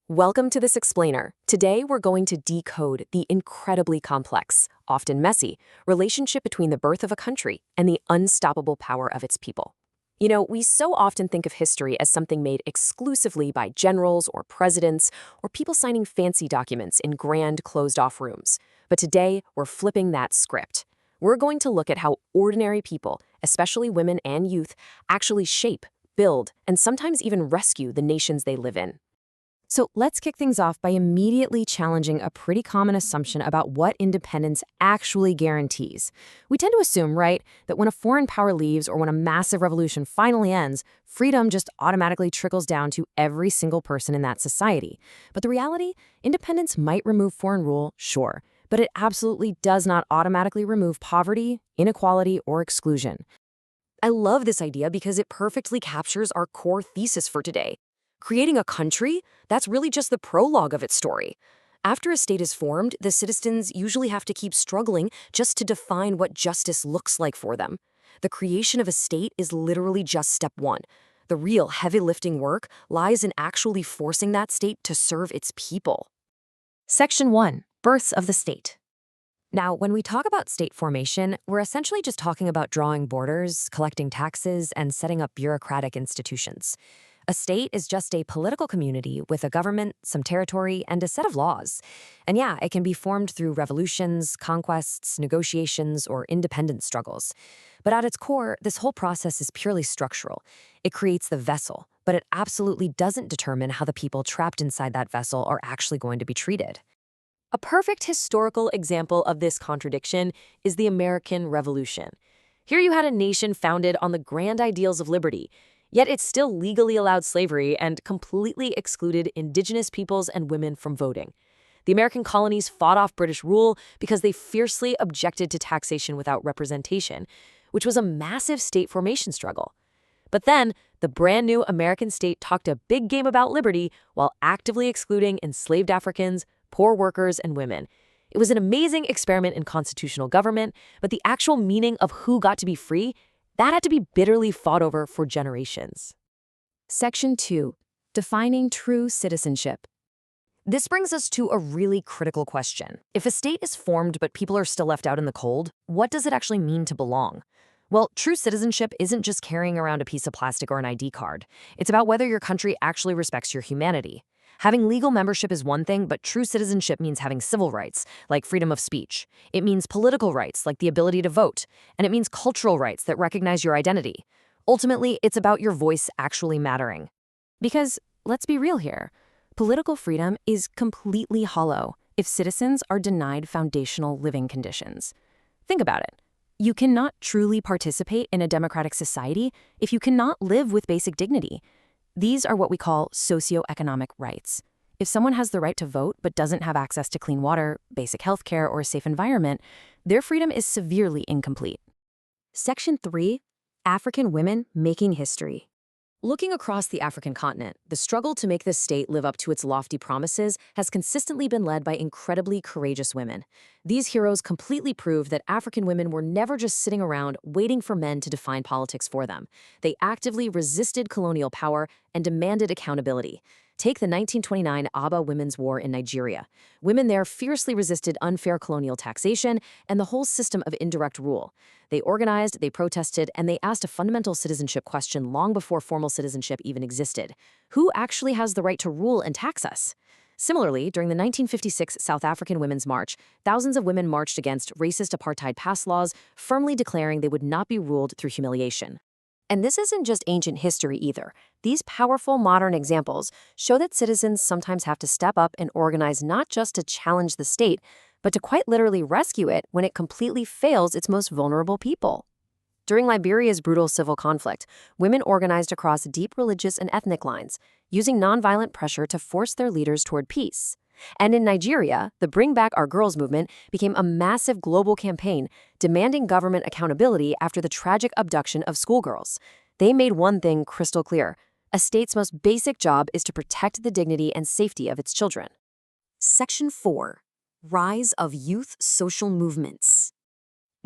Welcome to this explainer. Today, we're going to decode the incredibly complex, often messy, relationship between the birth of a country and the unstoppable power of its people. We so often think of history as something made exclusively by generals or presidents or people signing fancy documents in grand closed-off rooms. But today, we're flipping that script. We're going to look at how ordinary people, especially women and youth, actually shape, build, and sometimes even rescue the nations they live in. So let's kick things off by immediately challenging a pretty common assumption about what independence actually guarantees. We tend to assume, right, that when a foreign power leaves or when a massive revolution finally ends, freedom just automatically trickles down to every single person in that society. But the reality, independence might remove foreign rule, sure, but it absolutely does not automatically remove poverty, inequality, or exclusion. I love this idea because it perfectly captures our core thesis for today. Creating a country? That's really just the prologue of its story. After a state is formed, the citizens usually have to keep struggling just to define what justice looks like for them. The creation of a state is literally just step one. The real heavy lifting work lies in actually forcing that state to serve its people. Section 1. Births of the state. Now, when we talk about state formation, we're essentially just talking about drawing borders, collecting taxes, and setting up bureaucratic institutions. A state is just a political community with a government, some territory, and a set of laws. And yeah, it can be formed through revolutions, conquests, negotiations, or independence struggles. But at its core, this whole process is purely structural. It creates the vessel, but it absolutely doesn't determine how the people trapped inside that vessel are actually going to be treated. A perfect historical example of this contradiction is the American Revolution. Here you had a nation founded on the grand ideals of liberty, yet it still legally allowed slavery and completely excluded indigenous peoples and women from voting. The American colonies fought off British rule because they fiercely objected to taxation without representation, which was a massive state formation struggle. But then, the brand new American state talked a big game about liberty while actively excluding enslaved Africans, poor workers, and women. It was an amazing experiment in constitutional government, but the actual meaning of who got to be free, that had to be bitterly fought over for generations. Section 2. Defining true citizenship. This brings us to a really critical question. If a state is formed but people are still left out in the cold, what does it actually mean to belong? Well, true citizenship isn't just carrying around a piece of plastic or an ID card. It's about whether your country actually respects your humanity. Having legal membership is one thing, but true citizenship means having civil rights, like freedom of speech. It means political rights, like the ability to vote. And it means cultural rights that recognize your identity. Ultimately, it's about your voice actually mattering. Because, let's be real here, political freedom is completely hollow if citizens are denied foundational living conditions. Think about it. You cannot truly participate in a democratic society if you cannot live with basic dignity. These are what we call socioeconomic rights. If someone has the right to vote but doesn't have access to clean water, basic health care, or a safe environment, their freedom is severely incomplete. Section 3. African women making history. Looking across the African continent, the struggle to make this state live up to its lofty promises has consistently been led by incredibly courageous women. These heroes completely prove that African women were never just sitting around waiting for men to define politics for them. They actively resisted colonial power and demanded accountability. Take the 1929 Aba Women's War in Nigeria. Women there fiercely resisted unfair colonial taxation and the whole system of indirect rule. They organized, they protested, and they asked a fundamental citizenship question long before formal citizenship even existed. Who actually has the right to rule and tax us? Similarly, during the 1956 South African Women's March, thousands of women marched against racist apartheid pass laws, firmly declaring they would not be ruled through humiliation. And this isn't just ancient history either. These powerful modern examples show that citizens sometimes have to step up and organize not just to challenge the state, but to quite literally rescue it when it completely fails its most vulnerable people. During Liberia's brutal civil conflict, women organized across deep religious and ethnic lines, using nonviolent pressure to force their leaders toward peace. And in Nigeria, the Bring Back Our Girls movement became a massive global campaign demanding government accountability after the tragic abduction of schoolgirls. They made one thing crystal clear. A state's most basic job is to protect the dignity and safety of its children. Section 4. Rise of Youth Social Movements.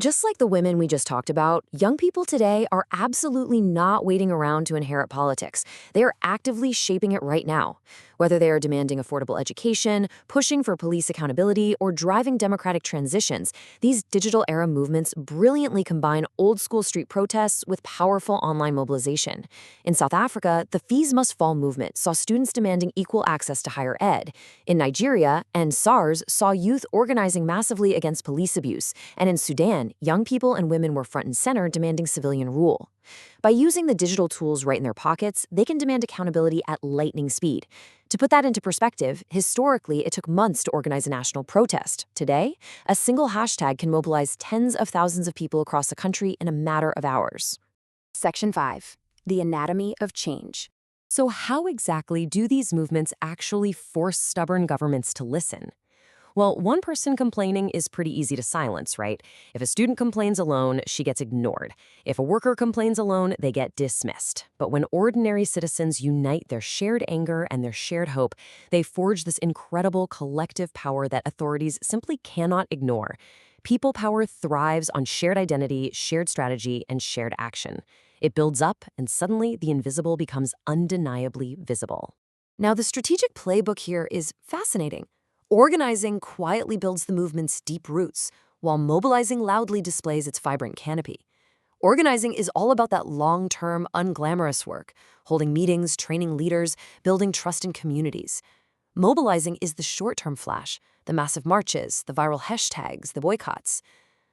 Just like the women we just talked about, young people today are absolutely not waiting around to inherit politics. They are actively shaping it right now. Whether they are demanding affordable education, pushing for police accountability, or driving democratic transitions, these digital era movements brilliantly combine old-school street protests with powerful online mobilization. In South Africa, the Fees Must Fall movement saw students demanding equal access to higher ed. In Nigeria, SARS saw youth organizing massively against police abuse. And in Sudan, young people and women were front and center demanding civilian rule. By using the digital tools right in their pockets, they can demand accountability at lightning speed. To put that into perspective, historically, it took months to organize a national protest. Today, a single hashtag can mobilize tens of thousands of people across the country in a matter of hours. Section 5. The Anatomy of Change. So how exactly do these movements actually force stubborn governments to listen? Well, one person complaining is pretty easy to silence, right? If a student complains alone, she gets ignored. If a worker complains alone, they get dismissed. But when ordinary citizens unite their shared anger and their shared hope, they forge this incredible collective power that authorities simply cannot ignore. People power thrives on shared identity, shared strategy, and shared action. It builds up, and suddenly the invisible becomes undeniably visible. Now, the strategic playbook here is fascinating. Organizing quietly builds the movement's deep roots, while mobilizing loudly displays its vibrant canopy. Organizing is all about that long-term, unglamorous work, holding meetings, training leaders, building trust in communities. Mobilizing is the short-term flash, the massive marches, the viral hashtags, the boycotts.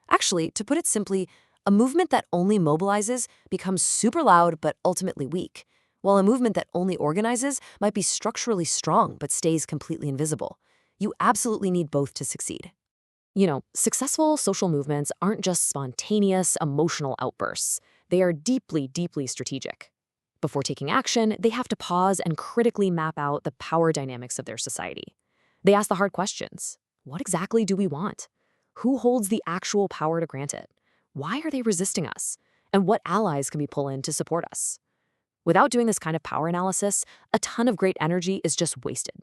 Actually, to put it simply, a movement that only mobilizes becomes super loud but ultimately weak, while a movement that only organizes might be structurally strong but stays completely invisible. You absolutely need both to succeed. Successful social movements aren't just spontaneous, emotional outbursts. They are deeply, deeply strategic. Before taking action, they have to pause and critically map out the power dynamics of their society. They ask the hard questions. What exactly do we want? Who holds the actual power to grant it? Why are they resisting us? And what allies can we pull in to support us? Without doing this kind of power analysis, a ton of great energy is just wasted.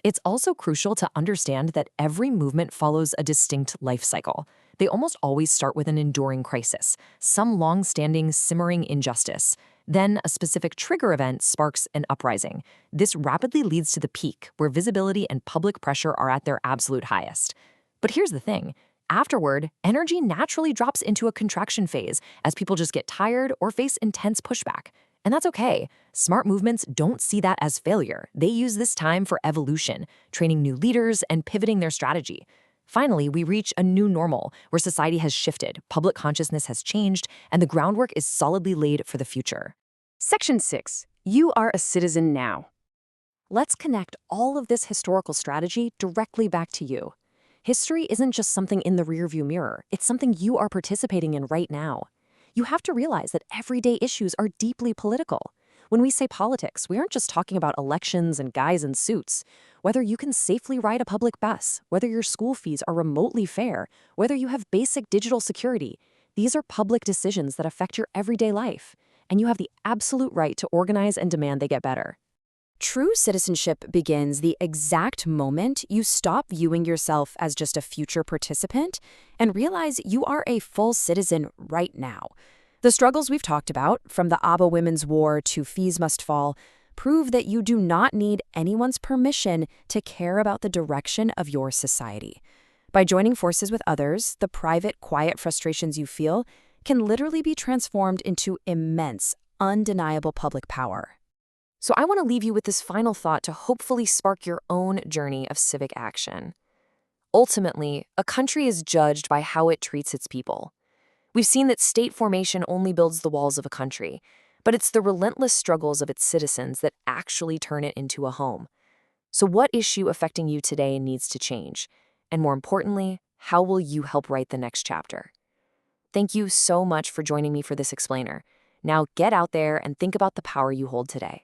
It's also crucial to understand that every movement follows a distinct life cycle. They almost always start with an enduring crisis, some long-standing, simmering injustice. Then a specific trigger event sparks an uprising. This rapidly leads to the peak, where visibility and public pressure are at their absolute highest. But here's the thing. Afterward, energy naturally drops into a contraction phase as people just get tired or face intense pushback. And that's okay. Smart movements don't see that as failure. They use this time for evolution, training new leaders and pivoting their strategy. Finally, we reach a new normal where society has shifted, public consciousness has changed, and the groundwork is solidly laid for the future. Section 6. You are a citizen now. Let's connect all of this historical strategy directly back to you. History isn't just something in the rearview mirror. It's something you are participating in right now. You have to realize that everyday issues are deeply political. When we say politics, we aren't just talking about elections and guys in suits. Whether you can safely ride a public bus, whether your school fees are remotely fair, whether you have basic digital security, these are public decisions that affect your everyday life, and you have the absolute right to organize and demand they get better. True citizenship begins the exact moment you stop viewing yourself as just a future participant and realize you are a full citizen right now. The struggles we've talked about, from the ABBA Women's War to Fees Must Fall, prove that you do not need anyone's permission to care about the direction of your society. By joining forces with others, the private, quiet frustrations you feel can literally be transformed into immense, undeniable public power. So I want to leave you with this final thought to hopefully spark your own journey of civic action. Ultimately, a country is judged by how it treats its people. We've seen that state formation only builds the walls of a country, but it's the relentless struggles of its citizens that actually turn it into a home. So what issue affecting you today needs to change? And more importantly, how will you help write the next chapter? Thank you so much for joining me for this explainer. Now get out there and think about the power you hold today.